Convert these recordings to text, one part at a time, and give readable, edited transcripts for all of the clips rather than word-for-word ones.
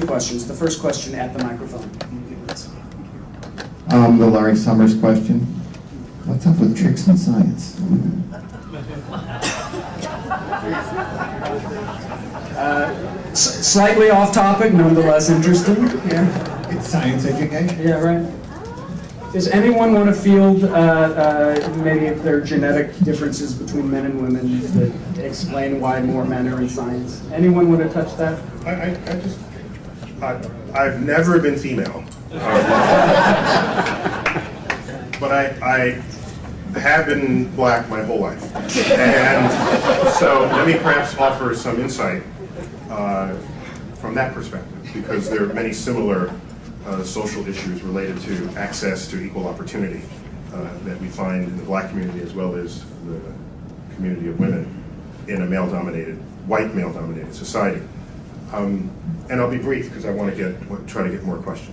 questions. The first question at the microphone. The Lawrence Summers question. What's up with tricks in science? Slightly off topic, nonetheless interesting. Yeah. It's science education. Yeah, right. Does anyone want to field maybe if there are genetic differences between men and women that explain why more men are in science? Anyone want to touch that? I've never been female. But I have been black my whole life. And so let me perhaps offer some insight from that perspective, because there are many similar social issues related to access to equal opportunity that we find in the black community as well as the community of women in a male-dominated, white male-dominated society. And I'll be brief because I want to try to get more questions.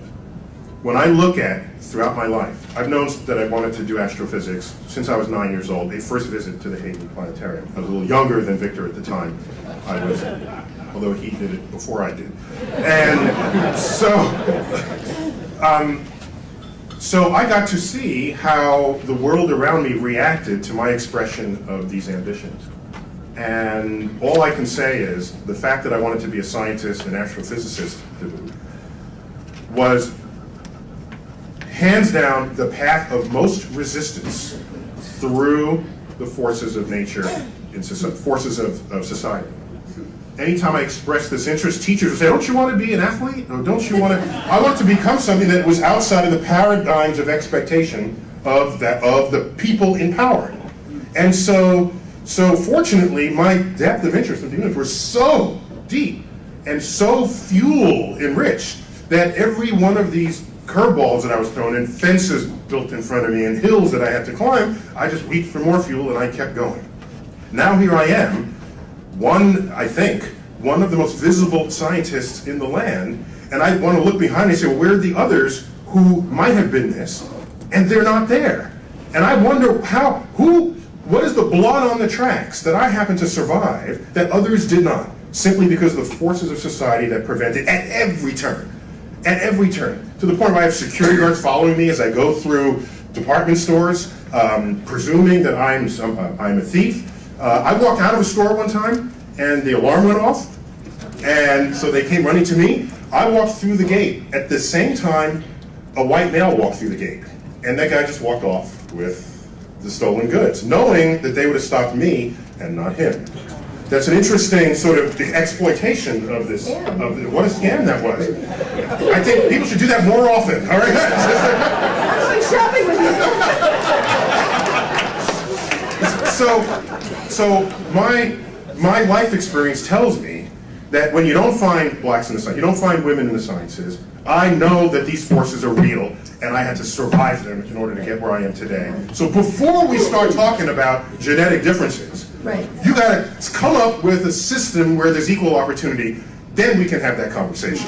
When I look at, throughout my life, I've known that I wanted to do astrophysics since I was 9 years old, a first visit to the Haven Planetarium. I was a little younger than Victor at the time. I was, although he did it before I did. And so I got to see how the world around me reacted to my expression of these ambitions. And all I can say is the fact that I wanted to be a scientist and astrophysicist was hands down the path of most resistance through the forces of nature, forces of society. Anytime I expressed this interest, teachers would say, don't you want to be an athlete? Or don't you want to? I want to become something that was outside of the paradigms of expectation of the people in power. And so fortunately, my depth of interest in the universe was so deep and so fuel enriched that every one of these curveballs that I was thrown in, fences built in front of me, and hills that I had to climb, I just reached for more fuel and I kept going. Now here I am, I think, one of the most visible scientists in the land, and I want to look behind me and say, well, where are the others who might have been this? And they're not there. And I wonder what is the blood on the tracks that I happened to survive that others did not, simply because of the forces of society that prevented at every turn, to the point where I have security guards following me as I go through department stores, presuming that I'm a thief. I walked out of a store one time, and the alarm went off, and so they came running to me. I walked through the gate. At the same time, a white male walked through the gate, and that guy just walked off with the stolen goods, knowing that they would have stopped me and not him. That's an interesting sort of exploitation of this. What a scam that was. I think people should do that more often. All right. I'm shopping with you. So my life experience tells me that when you don't find blacks in the sciences, you don't find women in the sciences, I know that these forces are real, and I had to survive them in order to get where I am today. So before we start talking about genetic differences, right, you got to come up with a system where there's equal opportunity. Then we can have that conversation.